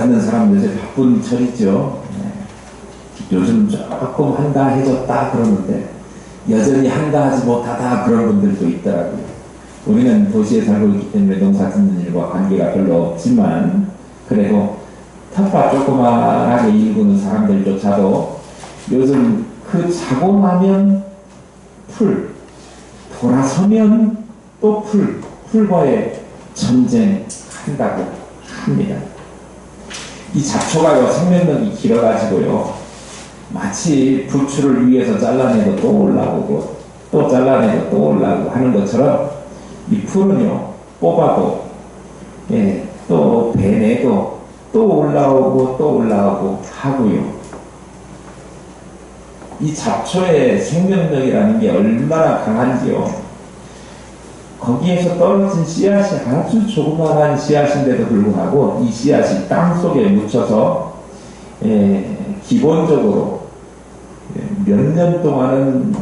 찾는 사람 요새 바쁜 철이죠. 요즘 조금 한가해졌다 그러는데 여전히 한가하지 못하다 그런 분들도 있더라고요. 우리는 도시에 살고 있기 때문에 농사 짓는 일과 관계가 별로 없지만 그래도 텃밭 조그만하게 일구는 사람들조차도 요즘 그 자고 나면 풀, 돌아서면 또 풀과의 전쟁한다고 합니다. 이 잡초가요 생명력이 길어가지고요 마치 부추를 위에서 잘라내도 또 올라오고 또 잘라내도 또 올라오고 하는 것처럼 이 풀은요 뽑아도 또 베내도 또 올라오고 또 올라오고 하고요. 이 잡초의 생명력이라는 게 얼마나 강한지요. 거기에서 떨어진 씨앗이 아주 조그마한 씨앗인데도 불구하고 이 씨앗이 땅 속에 묻혀서 기본적으로 몇 년 동안은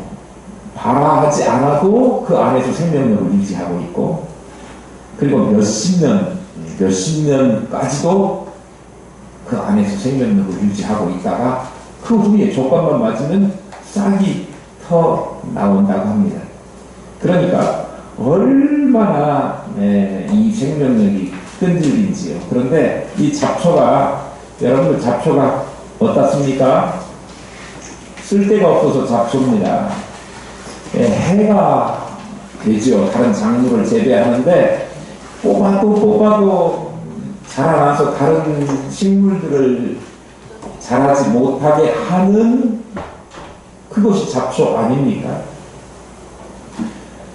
발화하지 않아도 그 안에서 생명력을 유지하고 있고 그리고 몇십 년까지도 그 안에서 생명력을 유지하고 있다가 그 후에 조건만 맞으면 싹이 터 나온다고 합니다. 그러니까 얼마나 이 생명력이 끈질긴지요. 그런데 이 잡초가 여러분들 잡초가 어떻습니까? 쓸데가 없어서 잡초입니다. 해가 되죠. 다른 작물을 재배하는데 뽑아도 자라나서 다른 식물들을 자라지 못하게 하는 그것이 잡초 아닙니까?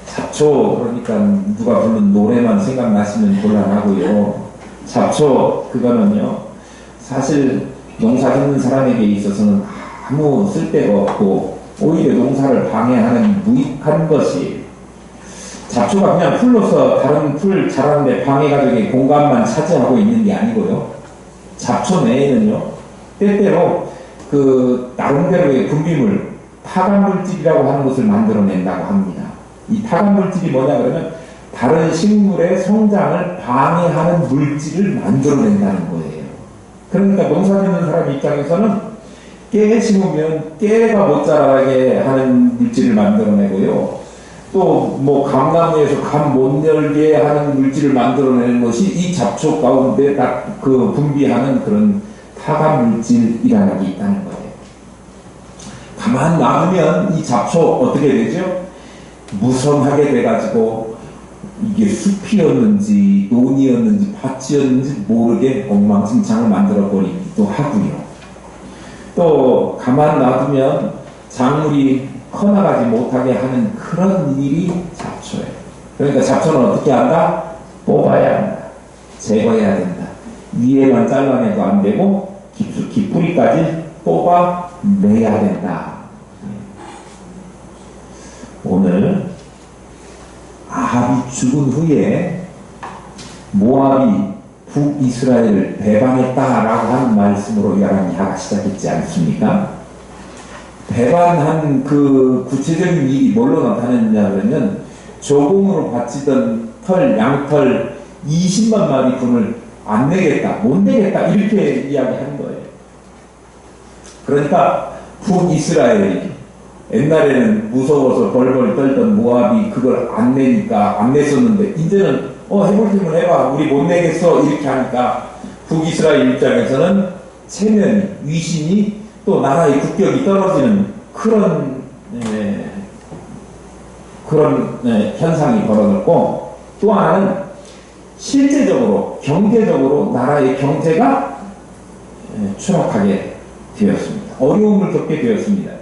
잡초 그러니까 누가 부른 노래만 생각나시면 곤란하고요. 잡초 그거는요 사실 농사 짓는 사람에게 있어서는 아무 쓸데가 없고 오히려 농사를 방해하는 무익한 것이 잡초가 그냥 풀로서 다른 풀 자라는데 방해가지고 공간만 차지하고 있는 게 아니고요. 잡초 내에는요 때때로 그 나름대로의 분비물 타간물질이라고 하는 것을 만들어낸다고 합니다. 이 타간물질이 뭐냐 그러면 다른 식물의 성장을 방해하는 물질을 만들어낸다는 거예요. 그러니까 농사 짓는 사람 입장에서는 깨 심으면 깨가 못 자라게 하는 물질을 만들어내고요. 또 뭐 감나무에서 감 못 열게 하는 물질을 만들어내는 것이 이 잡초 가운데 딱 그 분비하는 그런 타간 물질이라는 게 있다는 거예요. 가만 놔두면 이 잡초 어떻게 되죠? 무성하게 돼가지고 이게 숲이었는지 논이었는지 밭이었는지 모르게 엉망진창을 만들어버리기도 하고요. 또 가만 놔두면 작물이 커나가지 못하게 하는 그런 일이 잡초예요. 그러니까 잡초는 어떻게 한다? 뽑아야 한다. 제거해야 된다. 위에만 잘라내도 안 되고 깊숙이 뿌리까지 뽑아내야 된다. 오늘 아합이 죽은 후에 모압이 북이스라엘을 배반했다라고 하는 말씀으로 열왕기하가 시작했지 않습니까? 배반한 그 구체적인 일이 뭘로 나타났냐 그러면 조공으로 바치던 양털 20만 마리 분을 안 내겠다, 못 내겠다 이렇게 이야기하는 거예요. 그러니까 북이스라엘이 옛날에는 무서워서 벌벌 떨던 모압이 그걸 안 내니까 안 냈었는데 이제는 해볼 테면 해봐 우리 못 내겠어 이렇게 하니까 북이스라엘 입장에서는 체면이 위신이 또 나라의 국격이 떨어지는 그런 현상이 벌어졌고 또 하나는 실제적으로 경제적으로 나라의 경제가 추락하게 되었습니다. 어려움을 겪게 되었습니다.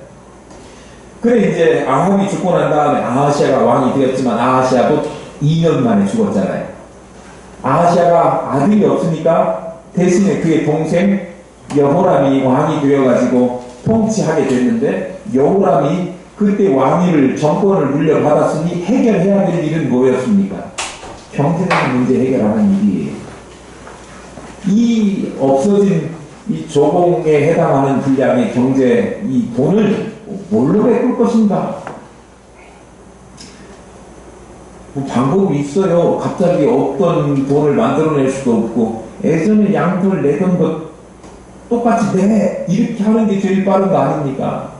그래 이제 아합이 죽고 난 다음에 아하시아가 왕이 되었지만 아하시아도 2년 만에 죽었잖아요. 아하시아가 아들이 없으니까 대신에 그의 동생 여호람이 왕이 되어가지고 통치하게 됐는데 여호람이 그때 왕위를 정권을 물려받았으니 해결해야 될 일은 뭐였습니까? 경제적 문제 해결하는 일이에요. 이 없어진 이 조공에 해당하는 분량의 경제 이 돈을 뭘로 메꿀 것인가? 뭐 방법이 있어요. 갑자기 없던 돈을 만들어낼 수도 없고 예전에 양털 내던 것 똑같이 내 이렇게 하는 게 제일 빠른 거 아닙니까?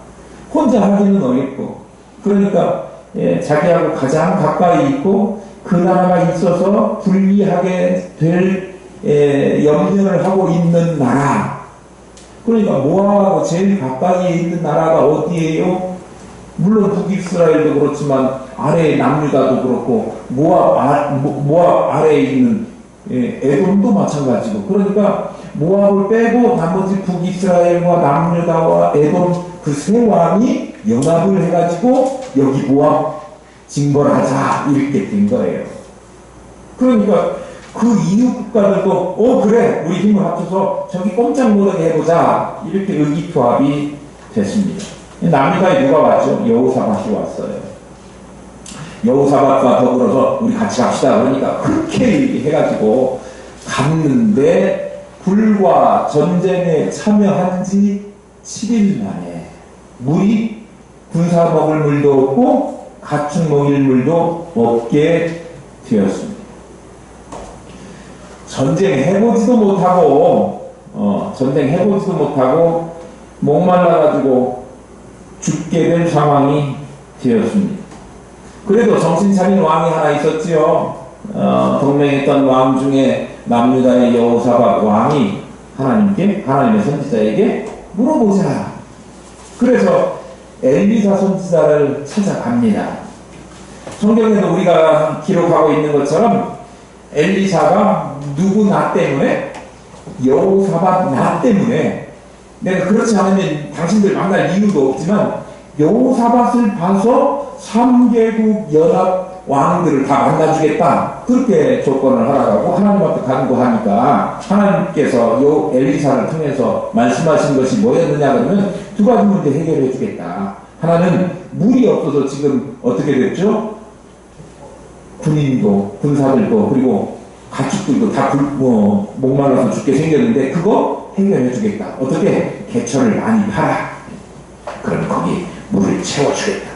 혼자 하기는 어렵고 그러니까 자기하고 가장 가까이 있고 그 나라가 있어서 불리하게 될 염려를 하고 있는 나라, 그러니까 모압하고 제일 가까이에 있는 나라가 어디예요? 물론 북이스라엘도 그렇지만 아래에 남유다도 그렇고 모압 아래에 있는 에돔도 마찬가지고, 그러니까 모압을 빼고 나머지 북이스라엘과 남유다와 에돔 그 세 왕이 연합을 해가지고 여기 모압 징벌하자 이렇게 된 거예요. 그러니까 그 이웃 국가들도 그래 우리 힘을 합쳐서 저기 꼼짝 못하게 해보자 이렇게 의기투합이 됐습니다. 남유다에 누가 왔죠? 여호사밧이 왔어요. 여호사밧과 더불어서 우리 같이 갑시다 그러니까 그렇게 해가지고 갔는데 불과 전쟁에 참여한 지 7일 만에 물이 군사 먹을 물도 없고 가축 먹일 물도 없게 되었습니다. 전쟁해보지도 못하고 목말라가지고 죽게 된 상황이 되었습니다. 그래도 정신 차린 왕이 하나 있었지요. 동맹했던 왕 중에 남유다의 여호사밧 왕이 하나님의 선지자에게 물어보자. 그래서 엘리사 선지자를 찾아갑니다. 성경에도 우리가 기록하고 있는 것처럼 엘리사가 누구 나 때문에, 여호사밧 나 때문에, 내가 그렇지 않으면 당신들 만날 이유도 없지만 여호사밧을 봐서 3개국 연합 왕들을 다 만나주겠다 그렇게 조건을 하라고 하나님 앞에 간구하니까 하나님께서 엘리사를 통해서 말씀하신 것이 뭐였느냐 그러면 두 가지 문제 해결해 주겠다. 하나는 물이 없어서 지금 어떻게 됐죠? 군인도 군사들도 그리고 가축들도 다 목말라서 죽게 생겼는데 그거 해결해 주겠다. 어떻게? 개천을 많이 팔아. 그럼 거기 물을 채워주겠다.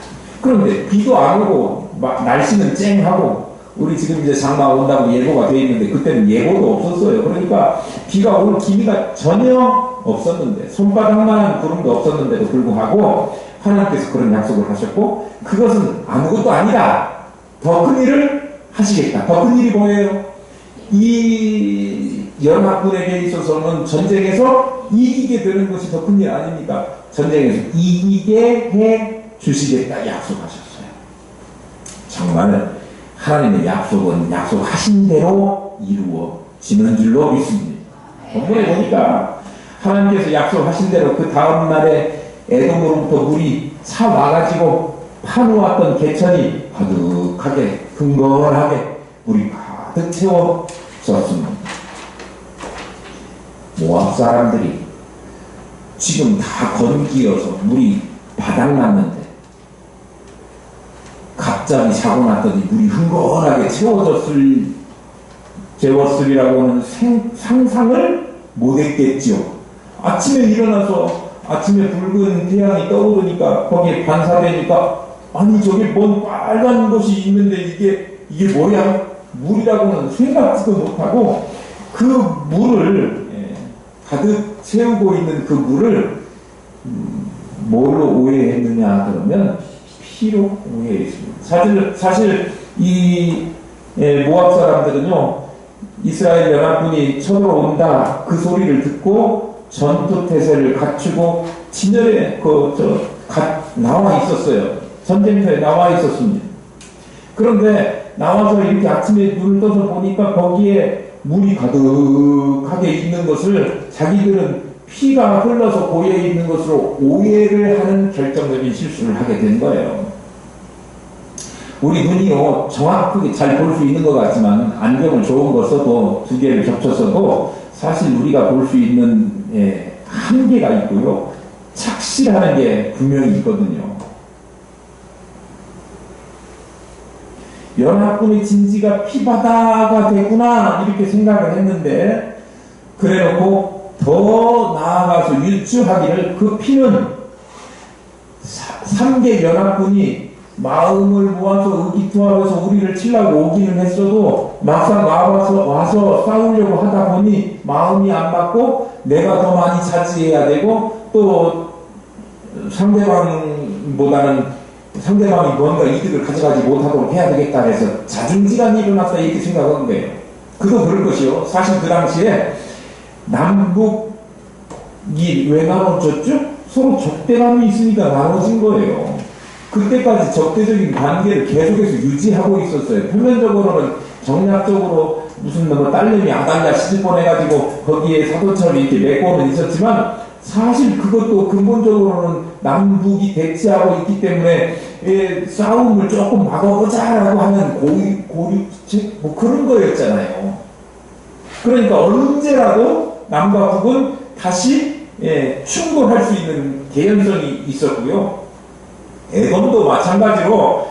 그런데 비도 안 오고 날씨는 쨍하고 우리 지금 이제 장마 온다고 예보가 돼 있는데 그때는 예보도 없었어요. 그러니까 비가 올 기미가 전혀 없었는데 손바닥만한 구름도 없었는데도 불구하고 하나님께서 그런 약속을 하셨고 그것은 아무것도 아니다. 더 큰 일을 하시겠다. 더 큰 일이 뭐예요? 이 연합군에게 있어서는 전쟁에서 이기게 되는 것이 더 큰 일 아닙니까? 전쟁에서 이기게 해 주시겠다 약속하셨어요. 정말 하나님의 약속은 약속하신 대로 이루어지는 줄로 믿습니다. 본문에 보니까 하나님께서 약속하신 대로 그 다음 날에 에돔으로부터 물이 차 와가지고 파놓았던 개천이 가득하게 흥건하게 물이 가득 채워졌습니다. 모압 사람들이 지금 다 건기여서 물이 바닥났는데 갑자기 사고 났더니 물이 흥건하게 채웠으리라고는 상상을 못했겠죠. 아침에 일어나서 아침에 붉은 태양이 떠오르니까 거기에 반사되니까 아니 저기 뭔 빨간 것이 있는데 이게 뭐야? 물이라고는 생각지도 못하고 그 물을 가득 채우고 있는 그 물을 뭘로 오해했느냐 그러면 피로 오해했습니다. 사실 이 모압 사람들은요 이스라엘 연합군이 쳐들어온다 그 소리를 듣고 전투태세를 갖추고 진열에 나와 있었어요. 전쟁터에 나와 있었습니다. 그런데 나와서 이렇게 아침에 눈을 떠서 보니까 거기에 물이 가득하게 있는 것을 자기들은 피가 흘러서 고여 있는 것으로 오해를 하는 결정적인 실수를 하게 된 거예요. 우리 눈이요 정확하게 잘 볼 수 있는 것 같지만 안경을 좋은 거 써도 두 개를 겹쳐서도 사실 우리가 볼 수 있는 한계가 있고요 착시라는 게 분명히 있거든요. 연합군의 진지가 피바다가 됐구나 이렇게 생각을 했는데 그래놓고 더 나아가서 유추하기를 그 피는 3개 연합군이 마음을 모아서 의기투합해서 우리를 치려고 오기는 했어도 막상 와서 싸우려고 하다 보니 마음이 안 맞고 내가 더 많이 차지해야 되고 또 상대방이 뭔가 이득을 가져가지 못하도록 해야 되겠다 해서 자중지간이 일어났다 이렇게 생각한 거예요. 그도 그럴 것이요. 사실 그 당시에 남북이 왜 나눠졌죠? 서로 적대감이 있으니까 나눠진 거예요. 그때까지 적대적인 관계를 계속해서 유지하고 있었어요. 표면적으로는 정략적으로 무슨 딸내미 아달랴 시집 보내가지고 거기에 사도처럼 이렇게 맺고는 있었지만 사실 그것도 근본적으로는 남북이 대치하고 있기 때문에 싸움을 조금 막아보자라고 하는 고립책 뭐 그런 거였잖아요. 그러니까 언제라도 남과 북은 다시 충돌할 수 있는 개연성이 있었고요. 에돔도 마찬가지로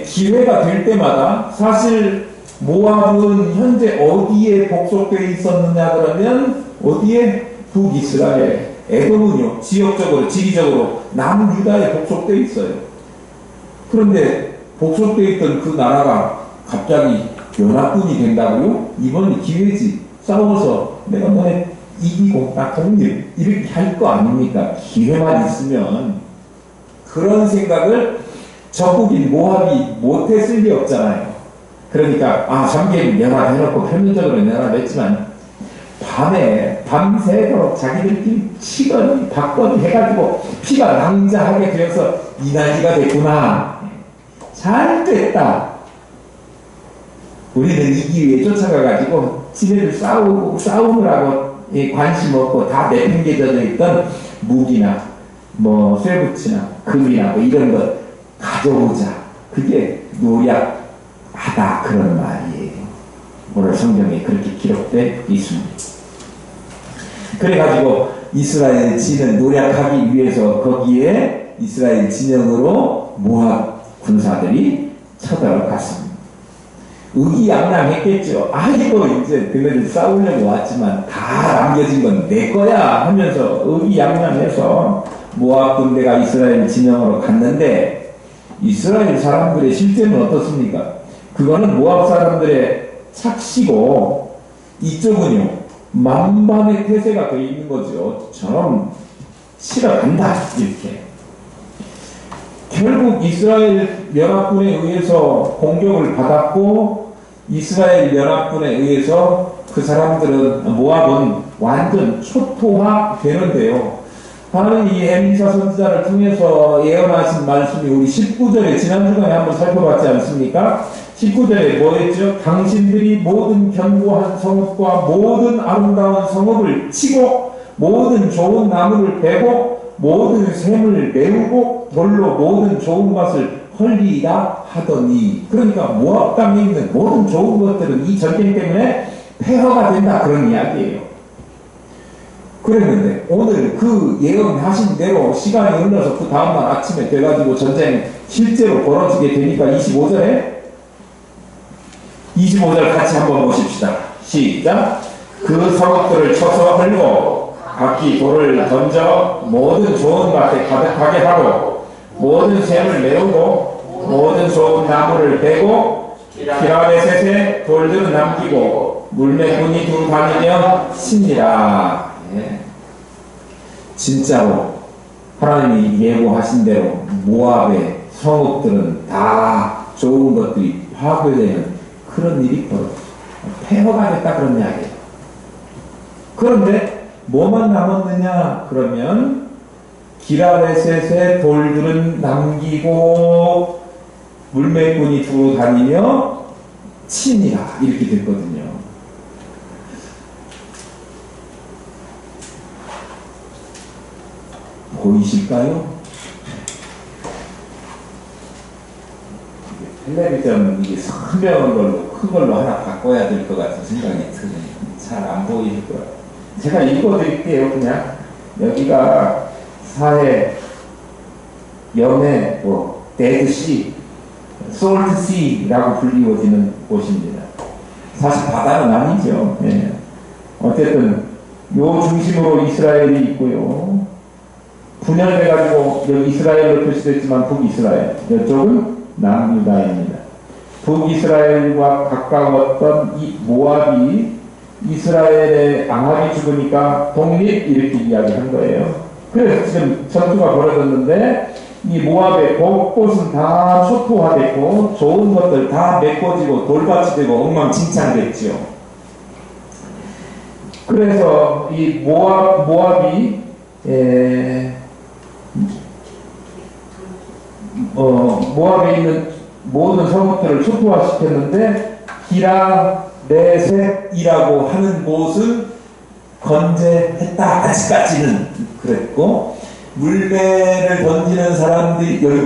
기회가 될 때마다 사실 모압은 현재 어디에 복속되어 있었느냐 그러면 어디에? 북이스라엘. 에돔은요 지역적으로 지리적으로 남유다에 복속되어 있어요. 그런데 복속되어 있던 그 나라가 갑자기 연합군이 된다고요? 이번 기회지. 싸워서 내가 너네 이기고 나 독립 이렇게 할 거 아닙니까? 기회만 있으면. 그런 생각을 적국인 모압이 못했을 리 없잖아요. 그러니까 삼계를 연합해놓고 표면적으로 연합했지만 밤새도록 자기들끼리 치거니 받거니 해가지고 피가 낭자하게 되어서 이 난리가 됐구나. 잘 됐다. 우리는 이 기회에 쫓아가가지고 지네들 싸우느라고 관심 없고 다 내팽개져져 있던 무기나 쇠붙이나 금이나 이런 것 가져오자. 그게 노력하다 그런 말이에요. 오늘 성경에 그렇게 기록되어 있습니다. 그래가지고 이스라엘 진은 노력하기 위해서 거기에 이스라엘 진영으로 모압 군사들이 쳐들어갔습니다. 의기양양했겠죠. 이거 이제 그네들 싸우려고 왔지만 다 남겨진 건 내 거야 하면서 의기양양해서 모압 군대가 이스라엘 진영으로 갔는데 이스라엘 사람들의 실제는 어떻습니까? 그거는 모압 사람들의 착시고 이쪽은요 만반의 태세가 되어 있는 거죠. 저놈 치러 간다 이렇게. 결국 이스라엘 연합군에 의해서 공격을 받았고 이스라엘 연합군에 의해서 그 사람들은 모압은 완전 초토화 되는데요. 하나님 이 에미사 선지자를 통해서 예언하신 말씀이 우리 19절에 지난주간에 한번 살펴봤지 않습니까? 19절에 뭐였죠? 당신들이 모든 견고한 성읍과 모든 아름다운 성읍을 치고 모든 좋은 나무를 베고 모든 샘을 메우고 돌로 모든 좋은 것을 헐리라 하더니, 그러니까 모압 땅에 있는 모든 좋은 것들은 이 전쟁 때문에 폐허가 된다 그런 이야기예요. 그랬는데 오늘 그 예언하신 대로 시간이 흘러서 그 다음날 아침에 돼가지고 전쟁 실제로 벌어지게 되니까 25절 같이 한번 보십시다. 시작. 그 성읍들을 쳐서 헐고 각기 돌을 던져 모든 좋은 밭에 가득하게 하고 모든 샘을 메우고 모든 좋은 나무를 베고 기라베셋에 돌들을 남기고 물매꾼이 두루 다니며 신니라. 진짜로 하나님이 예고하신 대로 모압의 성읍들은 다 좋은 것들이 파괴되는 그런 일이 벌어졌어요. 폐허가 됐다 그런 이야기예요. 그런데 뭐만 남았느냐 그러면 기라베셋의 돌들은 남기고 물매꾼이 두루 다니며 치니라 이렇게 됐거든요. 보이실까요? 텔레비전 이게 선명한 걸로 큰 걸로 하나 바꿔야 될 것 같은 생각이 드네요. 잘 안 보이실 거예요. 제가 읽어드릴게요. 그냥 여기가 사해, 염해, 데드시, 솔트시라고 불리워지는 곳입니다. 사실 바다는 아니죠. 네. 어쨌든 요 중심으로 이스라엘이 있고요. 분열돼가지고 여기 이스라엘로 표시됐지만 북이스라엘, 이쪽은 남유다입니다. 북이스라엘과 가까웠던 이 모압이 이스라엘의 아합이 죽으니까 독립 이렇게 이야기한 거예요. 그래서 지금 전투가 벌어졌는데 이 모압의 곳곳은 다 초토화됐고 좋은 것들 다 메꿔지고 돌밭이 되고 엉망진창됐죠. 그래서 이 모압이 모압에 있는 모든 성읍들을 초토화시켰는데 기라네셋이라고 하는 곳은 건재했다. 아직까지는 그랬고, 물매를 던지는 사람들이 여기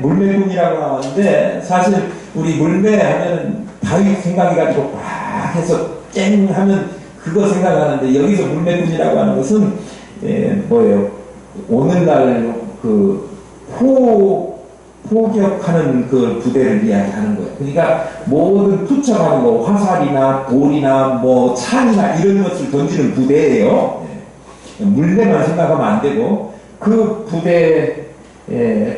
물매군이라고 나왔는데, 사실 우리 물매 하면 다윗 생각이 가지고 막 해서 땡 하면 그거 생각하는데, 여기서 물매군이라고 하는 것은 뭐예요? 오늘날 그 포격하는 그 부대를 이야기하는 거예요. 그러니까 모든 투척하는 거, 화살이나 돌이나 뭐 창이나 이런 것을 던지는 부대예요. 물레만 생각하면 안 되고, 그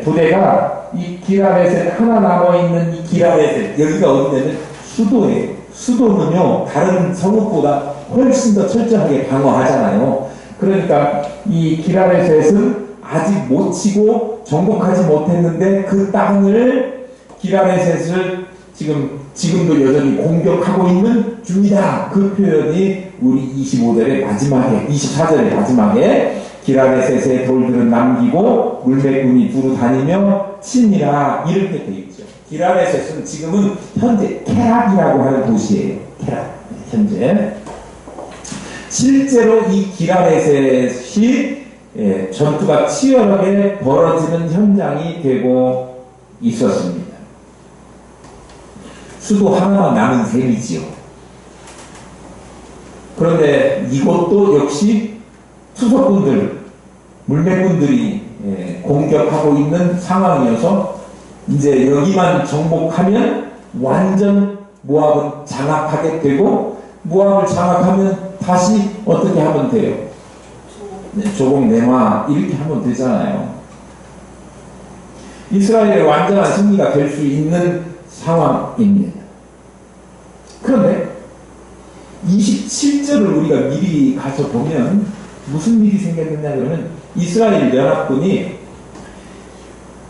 부대가 이 기라네셋 하나 남아있는 이 기라네셋, 여기가 어디냐면 수도예요. 수도는요 다른 성읍보다 훨씬 더 철저하게 방어하잖아요. 그러니까 이 기라네셋은 아직 못 치고 정복하지 못했는데 그 땅을 기라네셋을 지금도 여전히 공격하고 있는 중이다. 그 표현이 우리 25절의 마지막에 24절의 마지막에 기라네셋의 돌들은 남기고 물매군이 두루 다니며 치니라 이렇게 되어 있죠. 기라네셋은 지금은 현재 케락이라고 하는 도시예요. 케락 현재 실제로 이 기라네셋이 전투가 치열하게 벌어지는 현장이 되고 있었습니다. 수도 하나만 남은 셈이지요. 그런데 이것도 역시 투석군들, 물매군들이 공격하고 있는 상황이어서 이제 여기만 정복하면 완전 모압은 장악하게 되고, 모압을 장악하면 다시 어떻게 하면 돼요? 조공 내마 이렇게 하면 되잖아요. 이스라엘의 완전한 승리가 될 수 있는 상황입니다. 그런데 27절을 우리가 미리 가서 보면 무슨 일이 생겼느냐 그러면 이스라엘 연합군이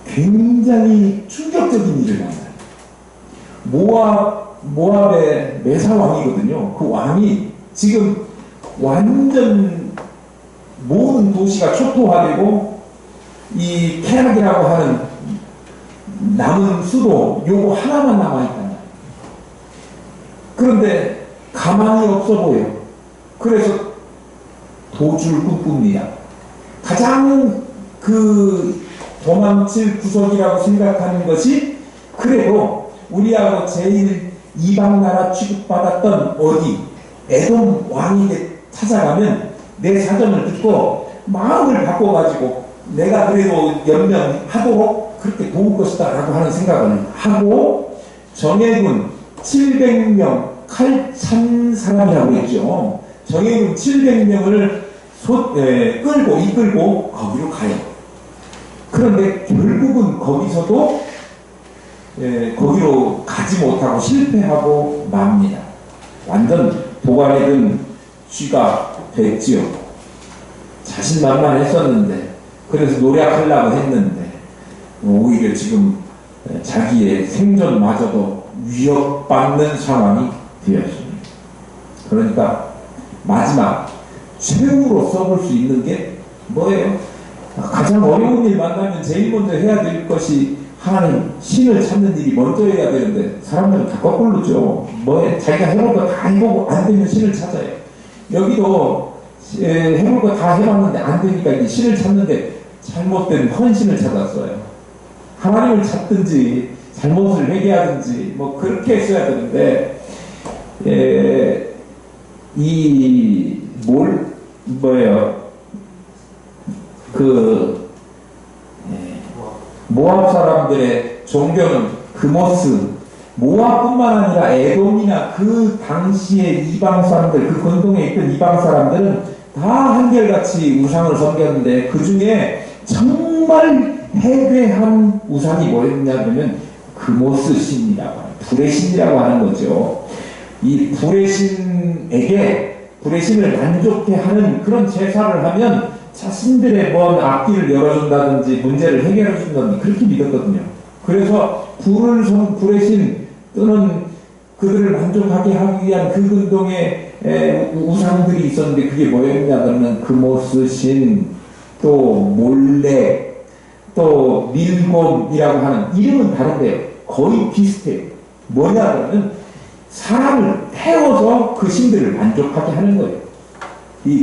굉장히 충격적인 일을 만나요. 모압의 메사왕이거든요. 그 왕이 지금 완전 모든 도시가 초토화되고 이 케락이라고 하는 남은 수도 요거 하나만 남아있단 말이에요. 그런데 가망이 없어 보여. 그래서 도주를 꿈꿉니다. 가장 그 도망칠 구석이라고 생각하는 것이 그래도 우리하고 제일 이방나라 취급받았던 어디 에돔 왕이 찾아가면 내 사정을 듣고 마음을 바꿔가지고 내가 그래도 연명하도록 그렇게 도울 것이다 라고 하는 생각을 하고 정예군 700명 칼 찬 사람이라고 했죠. 정예군 700명을 이끌고 거기로 가요. 그런데 결국은 거기서도 거기로 가지 못하고 실패하고 맙니다. 완전 도관에 든 쥐가 됐지요. 자신만만했었는데, 그래서 노력하려고 했는데 오히려 지금 자기의 생존마저도 위협받는 상황이 되었습니다. 그러니까 마지막 최후로 써볼 수 있는 게 뭐예요? 가장 어려운 일 만나면 제일 먼저 해야 될 것이 하나님, 신을 찾는 일이 먼저 해야 되는데 사람들은 다 거꾸로죠. 자기가 해볼 거 다 해보고 안 되면 신을 찾아요. 여기도 해볼 거 다 해봤는데 안 되니까 이제 신을 찾는데 잘못된 헌신을 찾았어요. 하나님을 찾든지 잘못을 회개하든지 뭐 그렇게 했어야 되는데 모압 사람들의 종교는 그모스, 모압뿐만 아니라 에돔이나 그 당시의 이방 사람들, 그 건동에 있던 이방 사람들은 다 한결같이 우상을 섬겼는데 그 중에 정말 해괴한 우상이 뭐였냐 그러면 그모스 신이라고 하는, 불의 신이라고 하는 거죠. 이 불의 신에게, 불의 신을 만족해 하는 그런 제사를 하면 자신들의 먼 앞길을 열어준다든지 문제를 해결해 준다든지 그렇게 믿었거든요. 그래서 불의 신 또는 그들을 만족하게 하기 위한 그 근동의 우상들이 있었는데 그게 뭐였냐 그러면 그모스 신, 또 몰렉, 또 밀곰이라고 하는, 이름은 다른데 거의 비슷해요. 뭐냐 그러면 사람을 태워서 그 신들을 만족하게 하는 거예요.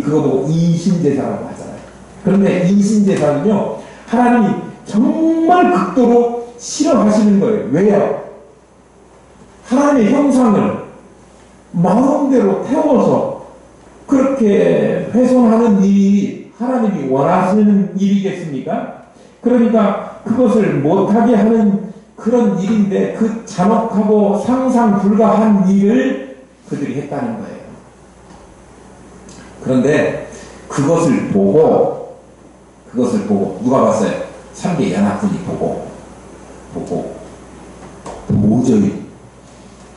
그거 보고 이신제사라고 하잖아요. 그런데 이신제사는요, 하나님이 정말 극도로 싫어하시는 거예요. 왜요? 하나님의 형상을 마음대로 태워서 그렇게 훼손하는 일이 하나님이 원하시는 일이겠습니까? 그러니까 그것을 못하게 하는 그런 일인데 그 잔혹하고 상상 불가한 일을 그들이 했다는 거예요. 그런데 그것을 보고 누가 봤어요? 3개 연합군이 보고 도저히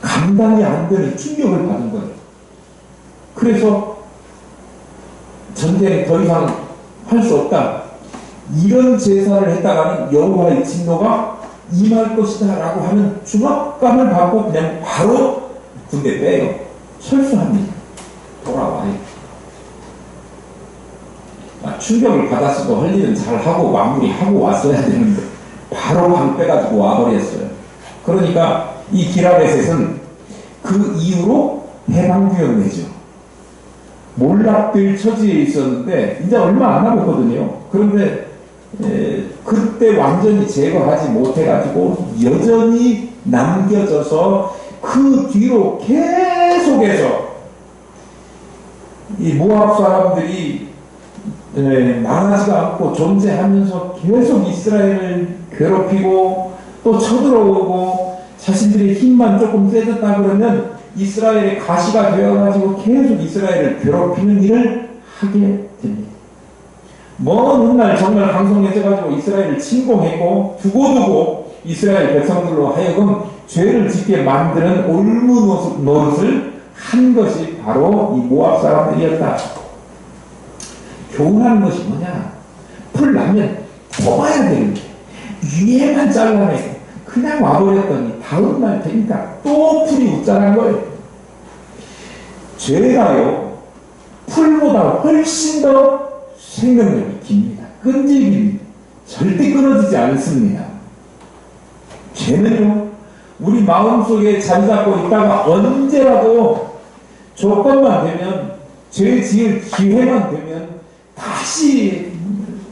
감당이 안 되는 충격을 받은 거예요. 그래서 전쟁 더 이상 할 수 없다. 이런 제사를 했다가는 여호와의 진노가 임할 것이다 라고 하는 중압감을 받고 그냥 바로 군대 빼요. 철수합니다. 돌아와요. 충격을 받았어도 할 일은 잘하고 마무리하고 왔어야 되는데 바로 방 빼가지고 와버렸어요. 그러니까 이 기라벳은 그 이후로 해방구역내죠. 몰락될 처지에 있었는데 이제 얼마 안 남았거든요. 그런데 그때 완전히 제거하지 못해가지고 여전히 남겨져서 그 뒤로 계속해서 이 모압 사람들이 망하지가 않고 존재하면서 계속 이스라엘을 괴롭히고 또 쳐들어오고 자신들의 힘만 조금 세졌다 그러면 이스라엘의 가시가 되어가지고 계속 이스라엘을 괴롭히는 일을 하게 됩니다. 먼 훗날 정말 강성해져가지고 이스라엘을 침공했고 두고두고 이스라엘 백성들로 하여금 죄를 짓게 만드는 올무 노릇을 한 것이 바로 이 모압 사람들이었다. 교훈하는 것이 뭐냐? 풀 나면 뽑아야 되는데 위에만 잘라내고 그냥 와버렸더니 다음날 되니까 또 풀이 웃자란 거예요. 죄가요, 풀보다 훨씬 더 생명력이 깁니다. 끈질깁니다. 절대 끊어지지 않습니다. 죄는요, 우리 마음속에 자리 잡고 있다가 언제라도 조건만 되면, 죄 지을 기회만 되면 다시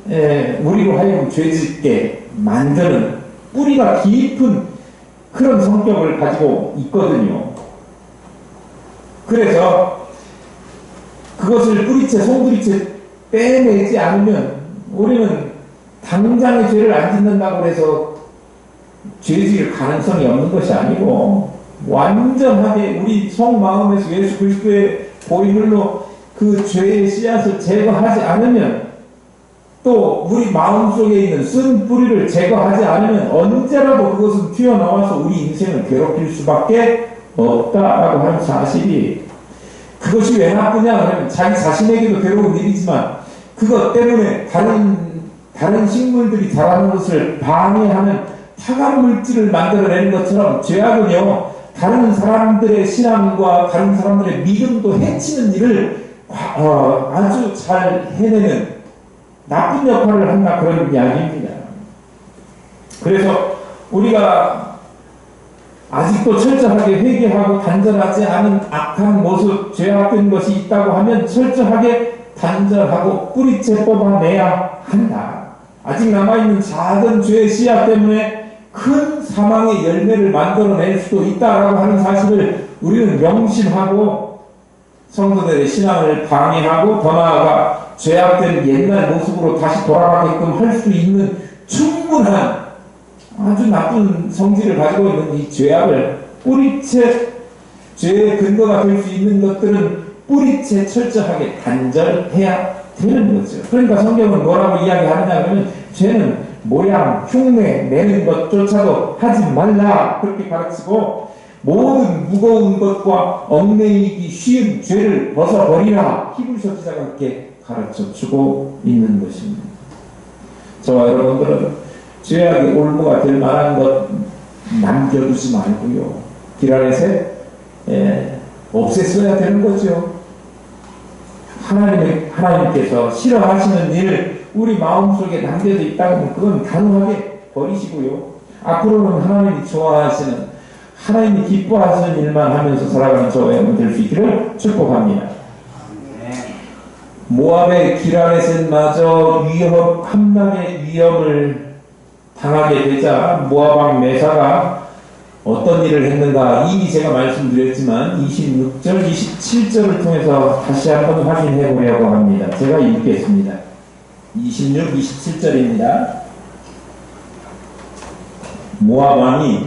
우리로 하여금 죄 짓게 만드는 뿌리가 깊은 그런 성격을 가지고 있거든요. 그래서 그것을 송두리째 빼내지 않으면 우리는 당장의 죄를 안 짓는다고 해서 죄 지을 가능성이 없는 것이 아니고 완전하게 우리 속마음에서 예수 그리스도의 보혈로 그 죄의 씨앗을 제거하지 않으면, 또 우리 마음속에 있는 쓴 뿌리를 제거하지 않으면 언제라도 그것은 튀어나와서 우리 인생을 괴롭힐 수밖에 없다라고 하는 사실이, 그것이 왜 나쁘냐 하면 자기 자신에게도 괴로운 일이지만 그것 때문에 다른 식물들이 자라는 것을 방해하는 타락물질을 만들어내는 것처럼 죄악은요, 다른 사람들의 신앙과 다른 사람들의 믿음도 해치는 일을 아주 잘 해내는 나쁜 역할을 한다, 그런 이야기입니다. 그래서 우리가 아직도 철저하게 회개하고 단절하지 않은 악한 모습, 죄악된 것이 있다고 하면 철저하게 단절하고 뿌리째 뽑아내야 한다. 아직 남아있는 작은 죄의 씨앗 때문에 큰 사망의 열매를 만들어낼 수도 있다라고 하는 사실을 우리는 명심하고 성도들의 신앙을 방해하고 더 나아가 죄악된 옛날 모습으로 다시 돌아가게끔 할 수 있는 충분한 아주 나쁜 성질을 가지고 있는 이 죄악을 뿌리채, 죄의 근거가 될 수 있는 것들은 뿌리채 철저하게 단절해야 되는 거죠. 그러니까 성경은 뭐라고 이야기하느냐 하면 죄는 모양, 흉내 내는 것조차도 하지 말라 그렇게 가르치고 모든 무거운 것과 얽매이기 쉬운 죄를 벗어버리라 히브리서 기자가 그렇게 가르쳐주고 있는 것입니다. 저와 여러분들은 죄악의 올무가 될 만한 것 남겨두지 말고요. 길 안에서 없앴어야 되는 거죠. 하나님께서 싫어하시는 일 우리 마음속에 남겨져 있다면 그건 단호하게 버리시고요. 앞으로는 하나님이 좋아하시는 하나님이 기뻐하시는 일만 하면서 살아가는 저와 여러분 될 수 있기를 축복합니다. 모압의 기랄에셋마저 함락의 위험을 당하게 되자 모압 왕 메사가 어떤 일을 했는가 이미 제가 말씀드렸지만 26절, 27절을 통해서 다시 한번 확인해 보려고 합니다. 제가 읽겠습니다. 26, 27절입니다. 모압 왕이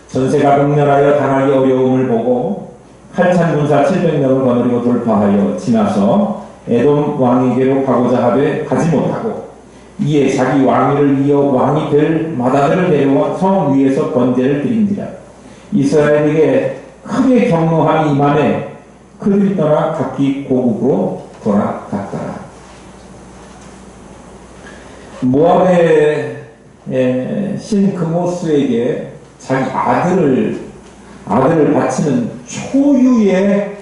전세가 극렬하여 당하기 어려움을 보고 칼찬 군사 700명을 거느리고 돌파하여 지나서 에돔 왕에게로 가고자 하되 가지 못하고 이에 자기 왕위를 이어 왕이 될 마다들을 내려와 성 위에서 번제를 드린지라. 이스라엘에게 크게 경노함이 임하매 그들이 떠나 각기 고국으로 돌아갔더라. 모압의 신 그모스에게 자기 아들을 바치는 초유의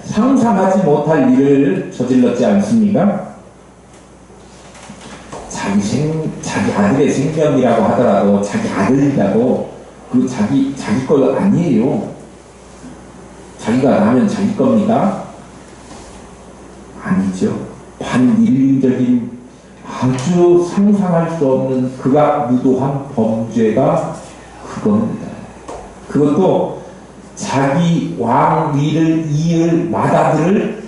상상하지 못할 일을 저질렀지 않습니까? 자기 아들의 생명이라고 하더라도 자기 아들이라도 그 자기 거 아니에요. 자기가 나면 자기 겁니다. 아니죠. 반인륜적인 아주 상상할 수 없는 극악무도한 범죄가 그겁니다. 그것도 자기 왕위를 이을 마다들을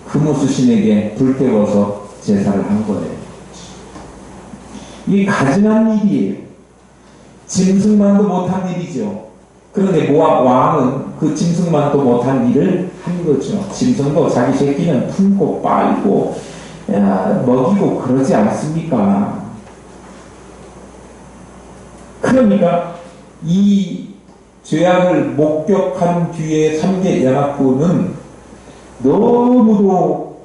그모스 신에게 불태워서 제사를 한 거예요. 이게 가증한 일이에요. 짐승만도 못한 일이죠. 그런데 모압 왕은 그 짐승만도 못한 일을 한 거죠. 짐승도 자기 새끼는 품고 빨고 먹이고 그러지 않습니까? 그러니까 이 죄악을 목격한 뒤에 3개 연합군은 너무도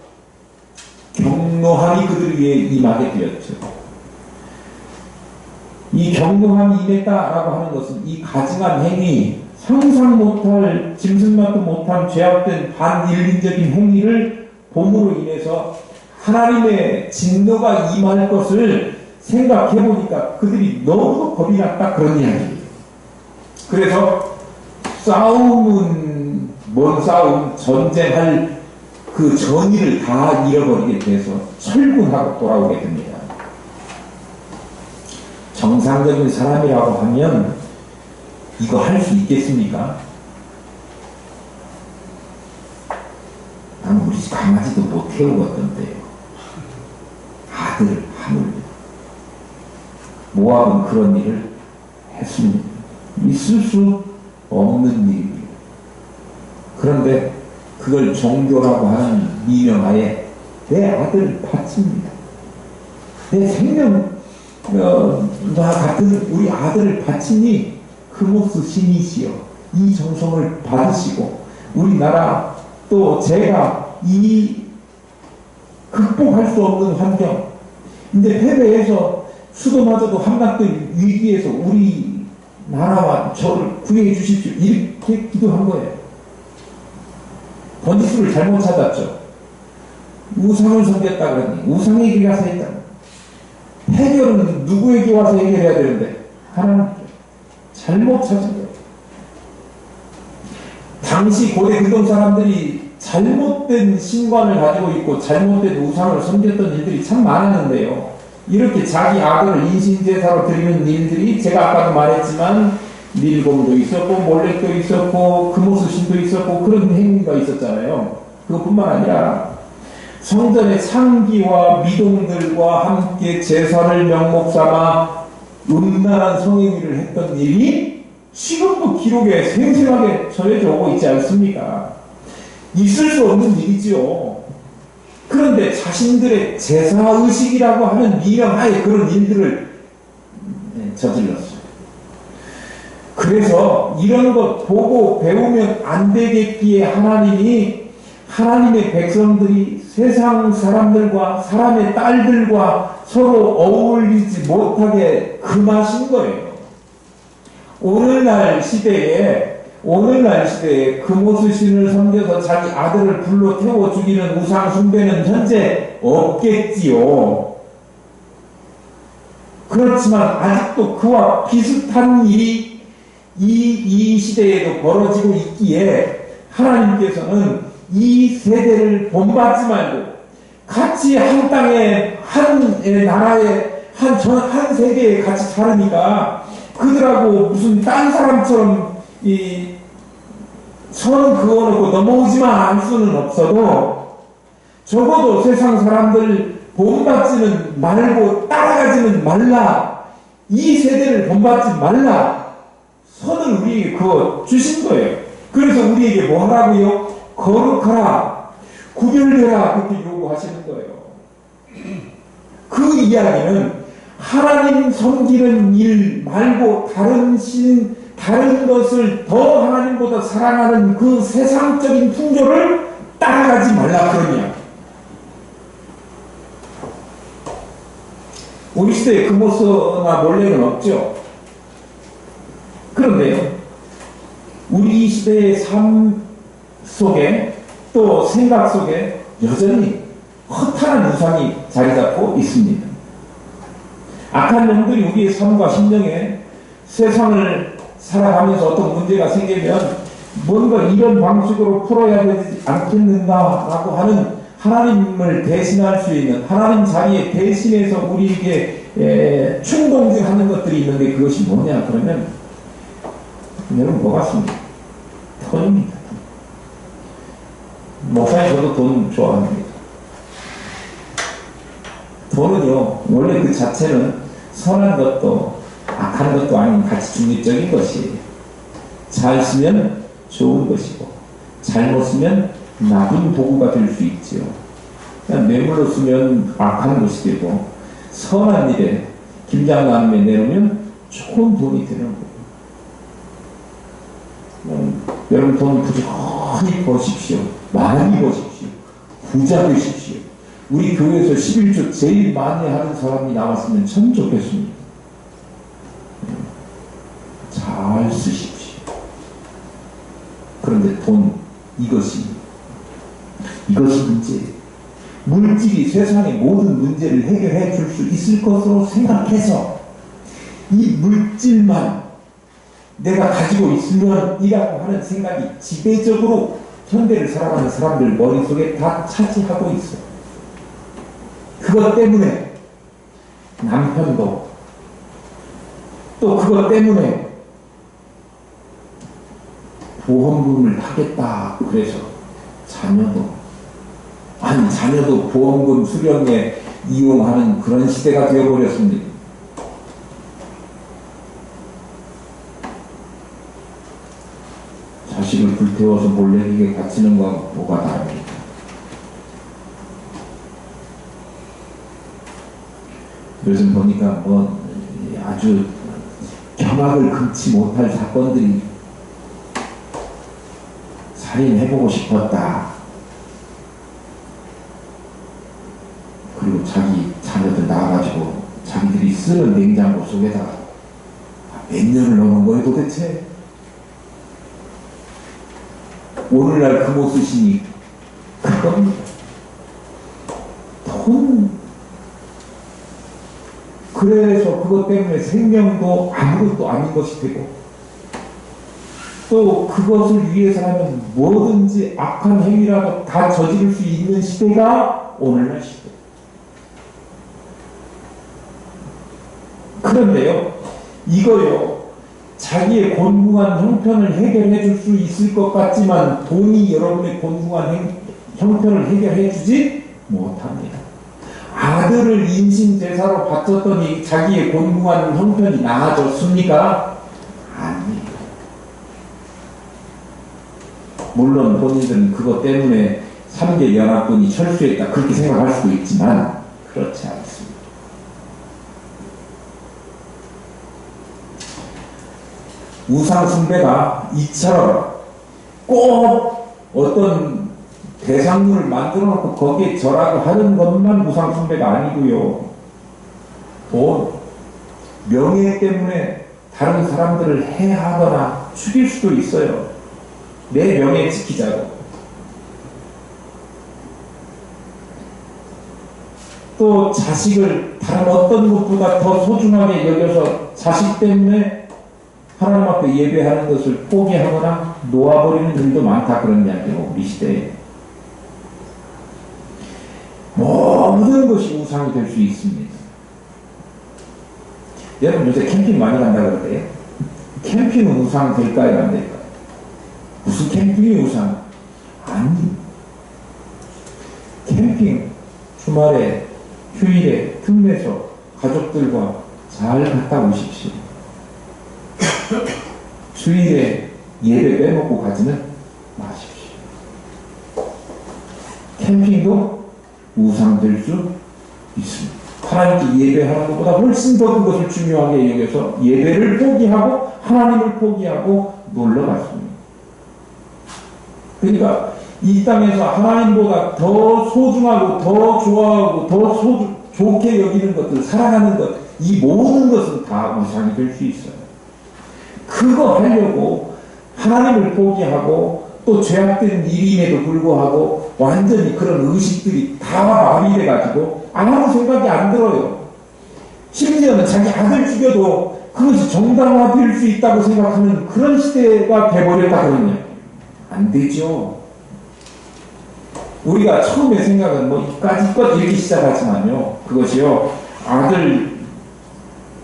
경노함이 그들 위에 임하게 되었죠. 이 경노함이 임했다라고 하는 것은 이 가증한 행위, 상상 못할 짐승만도 못한 죄악된 반인륜적인 행위를 봄으로 인해서 하나님의 진노가 임할 것을 생각해보니까 그들이 너무 겁이 났다 그런 이야기예요. 그래서 싸움은 뭔 싸움, 전쟁할 그 정의를 다 잃어버리게 돼서 철군하고 돌아오게 됩니다. 정상적인 사람이라고 하면 이거 할 수 있겠습니까? 난 우리 집 강아지도 못 태우었던데요. 아들 하물며 모압은 그런 일을 했습니다. 있을 수 없는 일입니다. 그런데 그걸 종교라고 하는 미명하에 내 아들을 바칩니다. 내 생명과 같은 우리 아들을 바치니 그모스 신이시여 이 정성을 받으시고 우리나라 또 제가 이 극복할 수 없는 환경 근데 패배해서 수도마저도 함락된 위기에서 우리 나라와 저를 구해해 주십시오. 이렇게 기도한 거예요. 번지수를 잘못 찾았죠. 우상을 섬겼다 그러니 우상에게 가서 했다. 해결은 누구에게 와서 해결해야 되는데 하나님께 잘못 찾은 거예요. 당시 고대 근동 사람들이 잘못된 신관을 가지고 있고 잘못된 우상을 섬겼던 일들이 참 많았는데요. 이렇게 자기 아들을 인신제사로 드리는 일들이 제가 아까도 말했지만 밀곰도 있었고 몰렉도 있었고 그모스 신도 있었고 그런 행위가 있었잖아요. 그것뿐만 아니라 성전의 창기와 미동들과 함께 제사를 명목 삼아 음란한 성행위를 했던 일이 지금도 기록에 생생하게 전해져 오고 있지 않습니까? 있을 수 없는 일이지요. 그런데 자신들의 제사의식이라고 하는 미명하에 그런 일들을 저질렀어요. 그래서 이런 것 보고 배우면 안 되겠기에 하나님이 하나님의 백성들이 세상 사람들과 사람의 딸들과 서로 어울리지 못하게 금하신 거예요. 오늘날 시대에 금오수신을 섬겨서 자기 아들을 불로 태워 죽이는 우상 숭배는 현재 없겠지요. 그렇지만 아직도 그와 비슷한 일이 이 시대에도 벌어지고 있기에 하나님께서는 이 세대를 본받지 말고 같이 한 땅에 한 나라에 한 세계에 같이 살으니까 그들하고 무슨 딴 사람처럼 선 그어놓고 넘어오지만 않을 수는 없어도 적어도 세상 사람들 본받지는 말고 따라가지는 말라. 이 세대를 본받지 말라. 선을 우리에게 그어 주신 거예요. 그래서 우리에게 뭐 하라고요? 거룩하라. 구별되라. 그렇게 요구하시는 거예요. 그 이야기는 하나님 섬기는 일 말고 다른 것을 더 하나님보다 사랑하는 그 세상적인 풍조를 따라가지 말라 그런 이야기. 우리 시대에 금오서나 몰래는 없죠. 그런데요, 우리 시대의 삶 속에 또 생각 속에 여전히 허탄한 우상이 자리 잡고 있습니다. 악한 놈들이 우리의 삶과 심령에 세상을 살아가면서 어떤 문제가 생기면 뭔가 이런 방식으로 풀어야 되지 않겠는가라고 하는 하나님을 대신할 수 있는 하나님 자리에 대신해서 우리에게 충동질하는 것들이 있는데 그것이 뭐냐 그러면 여러분 뭐 같습니까? 돈입니다. 목사님 저도 돈 좋아합니다. 돈은요 원래 그 자체는 선한 것도 악한 것도 아닌 가치 중립적인 것이에요. 잘 쓰면 좋은 것이고 잘못 쓰면 나쁜 도구가 될 수 있지요. 그냥 뇌물로 쓰면 악한 것이 되고 선한 일에 김장나눔에 내놓으면 좋은 돈이 되는 거예요. 여러분 돈 부지런히 버십시오. 많이 버십시오. 부자 되십시오. 우리 교회에서 11조 제일 많이 하는 사람이 나왔으면 참 좋겠습니다. 잘 쓰십시오. 그런데 돈 이것이 문제예요. 물질이 세상의 모든 문제를 해결해 줄 수 있을 것으로 생각해서 이 물질만 내가 가지고 있으면 이라고 하는 생각이 지배적으로 현대를 살아가는 사람들 머릿속에 다 차지하고 있어요. 그것 때문에 남편도 또 그것 때문에 보험금을 하겠다 그래서 자녀도 보험금 수령에 이용하는 그런 시대가 되어버렸습니다. 자식을 불태워서 몰래기게 갇히는 건 뭐가 다릅니까? 요즘 보니까 아주 경악을 금치 못할 사건들이 살인해보고 싶었다. 그리고 자기 자녀들 나와가지고 자기들이 쓰는 냉장고 속에다가 몇 년을 넣은 거예요 도대체? 오늘날 금오수신이 그겁니다. 돈. 그래서 그것 때문에 생명도 아무것도 아닌 것이 되고 또 그것을 위해서라면 뭐든지 악한 행위라도 다 저지를 수 있는 시대가 오늘날 시대. 그런데요, 이거요, 자기의 곤궁한 형편을 해결해 줄 수 있을 것 같지만 돈이 여러분의 곤궁한 형편을 해결해 주지 못합니다. 아들을 임신제사로 바쳤더니 자기의 곤궁한 형편이 나아졌습니까? 아닙니다. 물론 본인들은 그것 때문에 삼계 연합군이 철수했다 그렇게 생각할 수도 있지만 그렇지 않습니다. 우상 숭배가 이처럼 꼭 어떤 대상물을 만들어 놓고 거기에 절하고 하는 것만 우상 숭배가 아니고요. 또 명예 때문에 다른 사람들을 해하거나 죽일 수도 있어요. 내 명예 지키자고. 또 자식을 다른 어떤 것보다 더 소중하게 여겨서 자식 때문에 하나님 앞에 예배하는 것을 포기하거나 놓아버리는 일도 많다 그런 이야기로 우리 시대에 모든 것이 우상이 될 수 있습니다. 여러분 요새 캠핑 많이 간다 그러대요. 캠핑은 우상 될까요 안 될까요? 무슨 캠핑이 우상? 아니, 캠핑 주말에 휴일에 틈내서 가족들과 잘 갔다 오십시오. 주일에 예배 빼먹고 가지는 마십시오. 캠핑도 우상될 수 있습니다. 하나님께 예배하는 것보다 훨씬 더 그것을 중요하게 여겨서 예배를 포기하고 하나님을 포기하고 놀러 갔습니다. 그러니까 이 땅에서 하나님보다 더 소중하고 더 좋아하고 더 좋게 여기는 것들, 사랑하는 것, 이 모든 것은 다 우상이 될 수 있어요. 그거 하려고 하나님을 포기하고 또 죄악된 일임에도 불구하고 완전히 그런 의식들이 다 마비돼가지고 아무 생각이 안 들어요. 심지어는 자기 아들 죽여도 그것이 정당화될 수 있다고 생각하는 그런 시대가 돼버렸다 그러냐. 안 되죠. 우리가 처음에 생각은 뭐 이까짓 이렇게 시작하지만요. 그것이요. 아들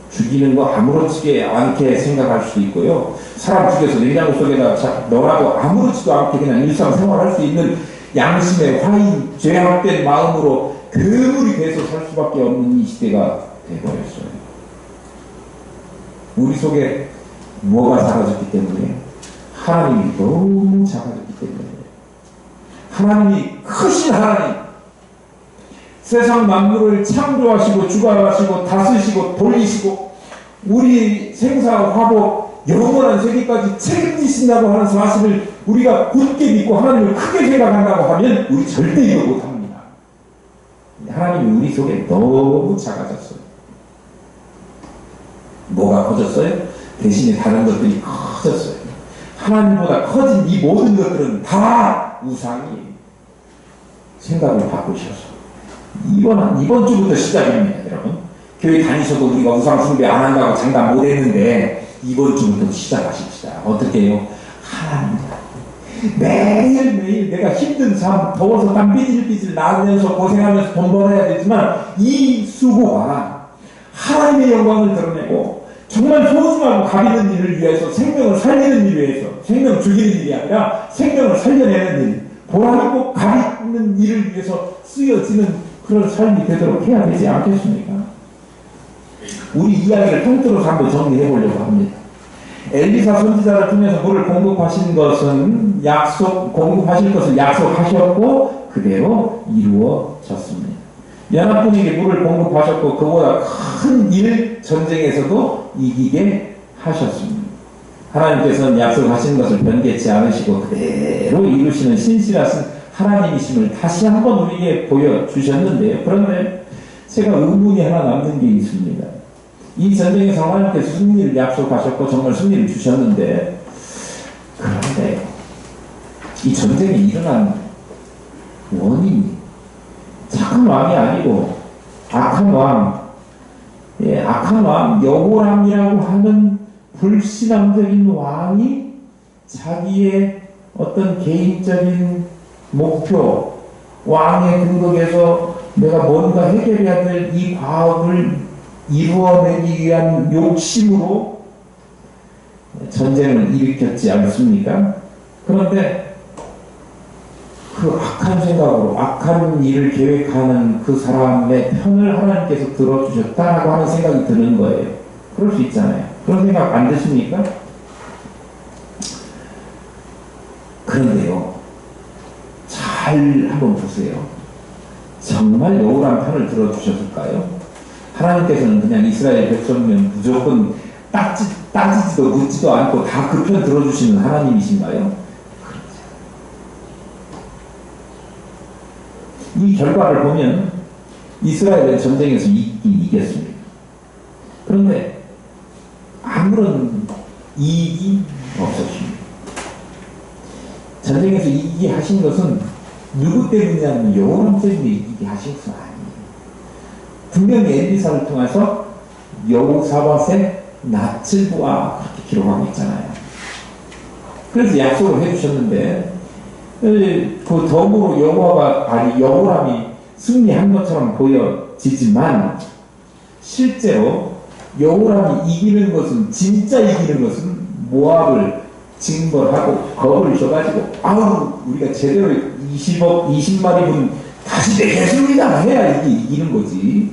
죽이는 거 아무렇지 않게 생각할 수도 있고요. 사람 죽여서 냉장고 속에다 넣어라고 아무렇지도 않게 그냥 일상생활할 수 있는 양심의 화인, 죄악된 마음으로 그물이 돼서 살 수밖에 없는 이 시대가 되어버렸어요. 우리 속에 뭐가 사라졌기 때문에? 하나님이 너무 작아졌기 때문에. 하나님이 크신 하나님, 세상 만물을 창조하시고 주관하시고 다스리시고 돌리시고 우리 생사 화복 영원한 세계까지 책임지신다고 하는 사실을 우리가 굳게 믿고 하나님을 크게 생각한다고 하면 우리 절대 이거 못합니다. 하나님이 우리 속에 너무 작아졌어요. 뭐가 커졌어요? 대신에 다른 것들이 커졌어요. 하나님보다 커진 이 모든 것들은 다 우상이 생각을 바꾸셔서 이번 주부터 시작입니다, 여러분. 교회 다니셔도 우리가 우상 숭배 안 한다고 장담 못 했는데 이번 주부터 시작하십시다. 어떻게 해요? 하나님 매일매일 내가 힘든 삶, 더워서 땀 삐질삐질 나면서 고생하면서 돈 벌어야 되지만 이 수고가 하나님의 영광을 드러내고 정말 소중하고 가비는 일을 위해서 생명을 살리는 일을 위해서 생명 죽이는 일이 아니라 생명을 살려내는 일, 보람있고 가비는 일을 위해서 쓰여지는 그런 삶이 되도록 해야 되지 않겠습니까? 우리 이야기를 통틀어서 한번 정리해 보려고 합니다. 엘리사 선지자를 통해서 물을 공급하신 것은 공급하실 것을 약속하셨고 그대로 이루어졌습니다. 연합군에게 물을 공급하셨고 그보다 큰 일 전쟁에서도 이기게 하셨습니다. 하나님께서는 약속하신 것을 변개치 않으시고 그대로 이루시는 신실하신 하나님이심을 다시 한번 우리에게 보여주셨는데요. 그런데 제가 의문이 하나 남는 게 있습니다. 이 전쟁에서 하나님께서 승리를 약속하셨고 정말 승리를 주셨는데 그런데 이 전쟁이 일어난 원인이 착한 왕이 아니고 악한 왕 여호람이라고 하는 불신앙적인 왕이 자기의 어떤 개인적인 목표, 왕의 근거에서 내가 뭔가 해결해야 될 이 과업을 이루어내기 위한 욕심으로 전쟁을 일으켰지 않습니까? 그런데 그 악한 생각으로 악한 일을 계획하는 그 사람의 편을 하나님께서 들어주셨다라고 하는 생각이 드는 거예요. 그럴 수 있잖아요. 그런 생각 안 드십니까? 그런데요, 잘 잘 한번 보세요. 정말 여호람 편을 들어주셨을까요? 하나님께서는 그냥 이스라엘 백성이면 무조건 따지지도 묻지도 않고 다 그 편 들어주시는 하나님이신가요? 이 결과를 보면 이스라엘은 전쟁에서 이겼습니다. 그런데 아무런 이익이 없었습니다. 전쟁에서 이기게 하신 것은 누구 때문이냐면 여호람 때문에 이기게 하신 것은 아니에요. 분명히 엘리사를 통해서 여호사밧의 낯을 보아 그렇게 기록하고 있잖아요. 그래서 약속을 해주셨는데 그 덤으로 여호람이 승리한 것처럼 보여지지만 실제로 여호람이 이기는 것은 진짜 이기는 것은 모압을 징벌하고 겁을 줘가지고 우리가 제대로 20마리분 다시 내겠습니다 해야 이게 이기는 거지.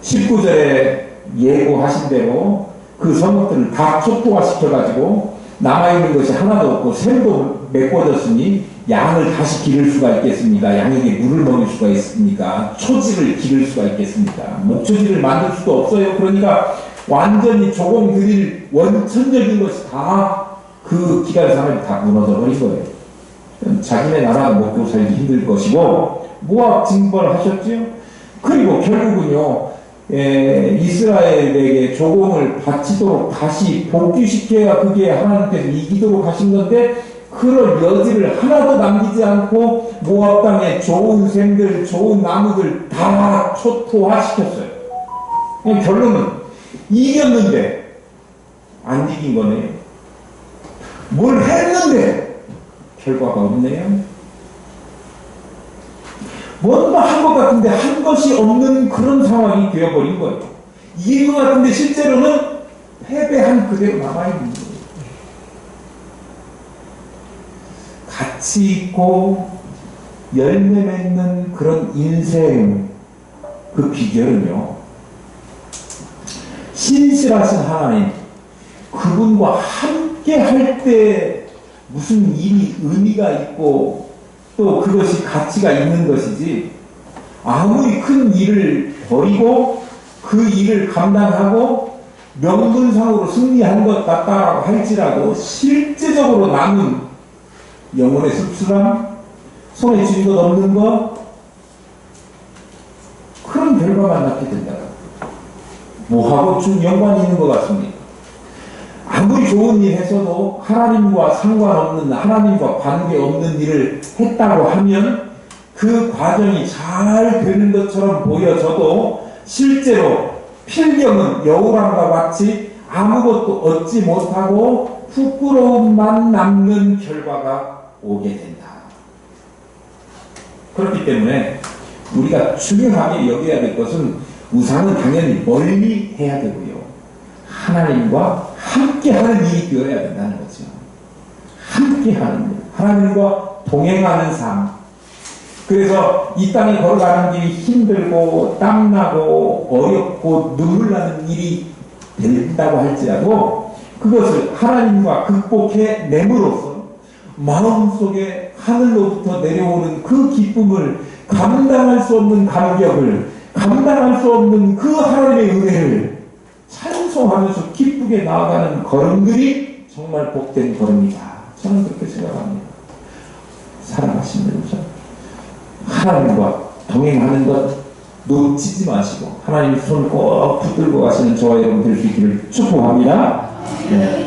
19절에 예고하신 대로 그 성읍들을 다 초토화시켜가지고 남아있는 것이 하나도 없고 샘도 메꿔졌으니 양을 다시 기를 수가 있겠습니까? 양에게 물을 먹일 수가 있습니까? 초지를 기를 수가 있겠습니까? 목초지를 만들 수도 없어요. 그러니까 완전히 조공 드릴 원천적인 것이 다 그 기간 사람이 다 무너져 버린 거예요. 자기네 나라가 먹고 살기 힘들 것이고 모압 징벌하셨지요. 그리고 결국은요 이스라엘에게 조공을 바치도록 다시 복귀시켜야 그게 하나님께서 이기도록 하신 건데 그럴 여지를 하나도 남기지 않고 모압 땅에 좋은 샘들 좋은 나무들 다 초토화시켰어요. 결론은 이겼는데 안 이긴 거네요. 뭘 했는데 결과가 없네요. 뭔가 한 것 같은데 한 것이 없는 그런 상황이 되어버린 거예요. 이긴 것 같은데 실제로는 패배한 그대로 남아있는 거예요. 가치 있고 열매 맺는 그런 인생 그 비결은요, 신실하신 하나님 그분과 함께 할 때 무슨 일이 의미가 있고 또 그것이 가치가 있는 것이지, 아무리 큰 일을 벌이고 그 일을 감당하고 명분상으로 승리한 것 같다라고 할지라도 실제적으로 남은 영혼의 씁쓸함, 손에 쥔 것 없는 것, 그런 결과만 낳게 된다. 뭐하고 좀 연관이 있는 것 같습니다. 아무리 좋은 일 해서도 하나님과 상관없는, 하나님과 관계없는 일을 했다고 하면 그 과정이 잘 되는 것처럼 보여져도 실제로 필경은 여호람과 같이 아무것도 얻지 못하고 부끄러움만 남는 결과가 오게 된다. 그렇기 때문에 우리가 중요하게 여겨야 될 것은 우상은 당연히 멀리 해야 되고요, 하나님과 함께하는 일이 되어야 된다는 거죠. 함께하는 일, 하나님과 동행하는 삶. 그래서 이 땅에 걸어가는 길이 힘들고 땀나고 어렵고 눈물 나는 일이 된다고 할지라도 그것을 하나님과 극복해 내므로써 마음속에 하늘로부터 내려오는 그 기쁨을, 감당할 수 없는 감격을, 감당할 수 없는 그 하나님의 은혜를 찬송하면서 기쁘게 나아가는 걸음들이 정말 복된 걸음이다. 저는 그렇게 생각합니다. 사랑하시는 여러분, 하나님과 동행하는 것 놓치지 마시고 하나님 손 꼭 붙들고 가시는 저와 여러분 될 수 있기를 축복합니다. 네.